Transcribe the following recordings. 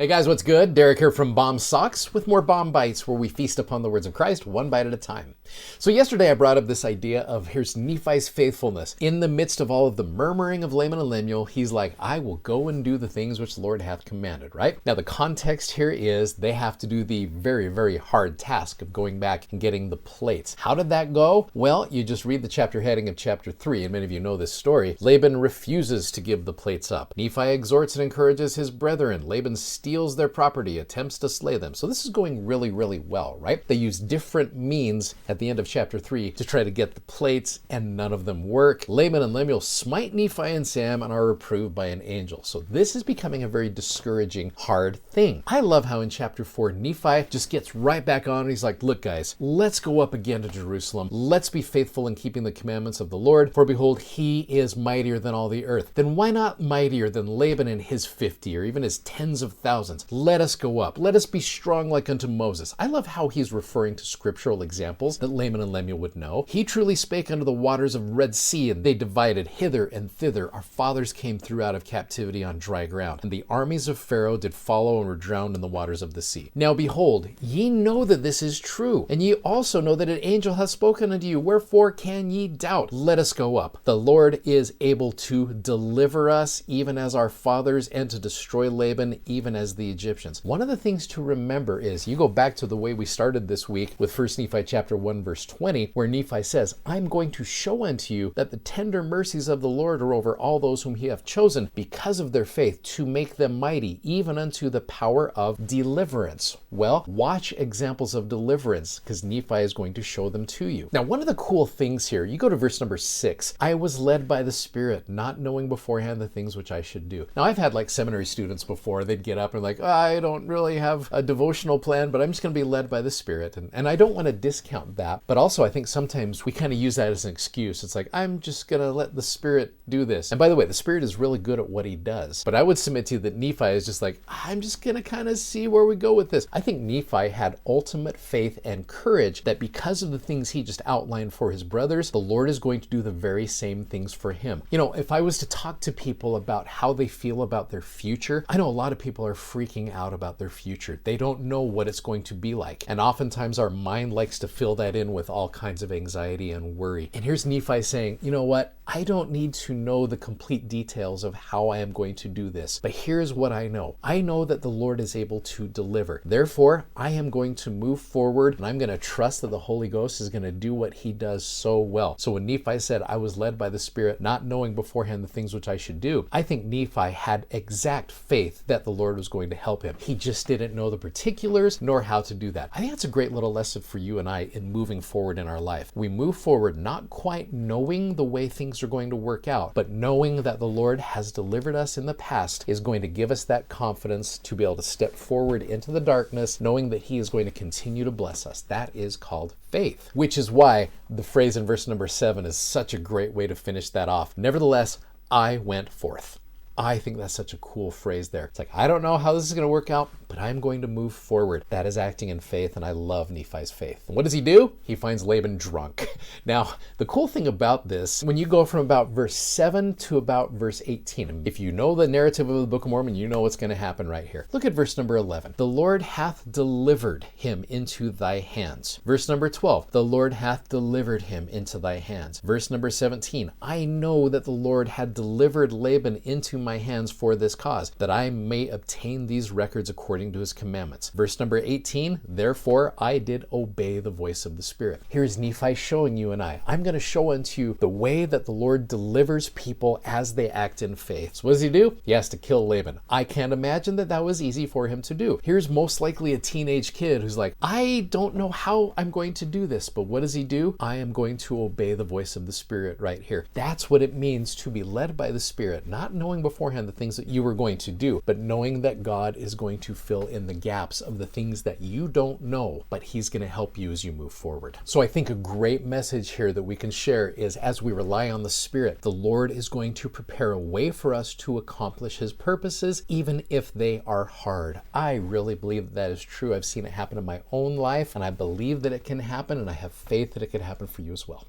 Hey guys, what's good? Derek here from BOM Socks with more BOM Bites, where we feast upon the words of Christ one bite at a time. So yesterday I brought up this idea of here's Nephi's faithfulness. In the midst of all of the murmuring of Laman and Lemuel, he's like, I will go and do the things which the Lord hath commanded, right? Now the context here is they have to do the very, very hard task of going back and getting the plates. How did that go? Well, you just read the chapter heading of chapter 3, and many of you know this story. Laban refuses to give the plates up. Nephi exhorts and encourages his brethren. Laban steals their property, attempts to slay them. So this is going really, really well, right? They use different means at the end of chapter 3 to try to get the plates, and none of them work. Laman and Lemuel smite Nephi and Sam and are reproved by an angel. So this is becoming a very discouraging, hard thing. I love how in chapter 4, Nephi just gets right back on and he's like, look guys, let's go up again to Jerusalem. Let's be faithful in keeping the commandments of the Lord, for behold, he is mightier than all the earth. Then why not mightier than Laban and his 50 or even his tens of thousands? Let us go up. Let us be strong like unto Moses. I love how he's referring to scriptural examples that Laman and Lemuel would know. He truly spake unto the waters of Red Sea, and they divided hither and thither. Our fathers came through out of captivity on dry ground, and the armies of Pharaoh did follow and were drowned in the waters of the sea. Now behold, ye know that this is true, and ye also know that an angel hath spoken unto you. Wherefore can ye doubt? Let us go up. The Lord is able to deliver us, even as our fathers, and to destroy Laban, even as the Egyptians. One of the things to remember is, you go back to the way we started this week with 1 Nephi chapter 1 verse 20, where Nephi says, I'm going to show unto you that the tender mercies of the Lord are over all those whom he hath chosen because of their faith, to make them mighty, even unto the power of deliverance. Well, watch examples of deliverance, because Nephi is going to show them to you. Now, one of the cool things here, you go to verse number 6, I was led by the Spirit, not knowing beforehand the things which I should do. Now, I've had like seminary students before, they'd get up and like, I don't really have a devotional plan, but I'm just going to be led by the Spirit. And I don't want to discount that, but also I think sometimes we kind of use that as an excuse. It's like, I'm just going to let the Spirit do this. And by the way, the Spirit is really good at what he does. But I would submit to you that Nephi is just like, I'm just going to kind of see where we go with this. I think Nephi had ultimate faith and courage that because of the things he just outlined for his brothers, the Lord is going to do the very same things for him. You know, if I was to talk to people about how they feel about their future, I know a lot of people are freaking out about their future. They don't know what it's going to be like. And oftentimes our mind likes to fill that in with all kinds of anxiety and worry. And here's Nephi saying, you know what? I don't need to know the complete details of how I am going to do this, but here's what I know. I know that the Lord is able to deliver. Therefore, I am going to move forward, and I'm going to trust that the Holy Ghost is going to do what he does so well. So when Nephi said, I was led by the Spirit, not knowing beforehand the things which I should do, I think Nephi had exact faith that the Lord was going to help him. He just didn't know the particulars nor how to do that. I think that's a great little lesson for you and I in moving forward in our life. We move forward not quite knowing the way things are going to work out, but knowing that the Lord has delivered us in the past is going to give us that confidence to be able to step forward into the darkness, knowing that he is going to continue to bless us. That is called faith, which is why the phrase in verse number 7 is such a great way to finish that off. Nevertheless, I went forth. I think that's such a cool phrase there. It's like, I don't know how this is going to work out, but I'm going to move forward. That is acting in faith, and I love Nephi's faith. And what does he do? He finds Laban drunk. Now, the cool thing about this, when you go from about verse 7 to about verse 18, if you know the narrative of the Book of Mormon, you know what's going to happen right here. Look at verse number 11. The Lord hath delivered him into thy hands. Verse number 12. The Lord hath delivered him into thy hands. Verse number 17. I know that the Lord had delivered Laban into my hands for this cause, that I may obtain these records according to his commandments. Verse number 18, therefore I did obey the voice of the Spirit. Here's Nephi showing you and I'm going to show unto you the way that the Lord delivers people as they act in faith. So what does he do? He has to kill Laban. I can't imagine that that was easy for him to do. Here's most likely a teenage kid who's like, I don't know how I'm going to do this, but what does he do? I am going to obey the voice of the Spirit right here. That's what it means to be led by the Spirit, not knowing beforehand the things that you were going to do, but knowing that God is going to fill in the gaps of the things that you don't know, but he's going to help you as you move forward. So I think a great message here that we can share is, as we rely on the Spirit, the Lord is going to prepare a way for us to accomplish his purposes, even if they are hard. I really believe that is true. I've seen it happen in my own life, and I believe that it can happen, and I have faith that it can happen for you as well.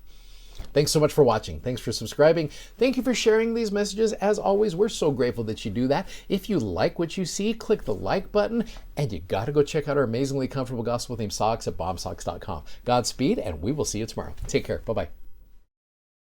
Thanks so much for watching. Thanks for subscribing. Thank you for sharing these messages. As always, we're so grateful that you do that. If you like what you see, click the like button, and you got to go check out our amazingly comfortable gospel-themed socks at bombsocks.com. Godspeed, and we will see you tomorrow. Take care. Bye-bye.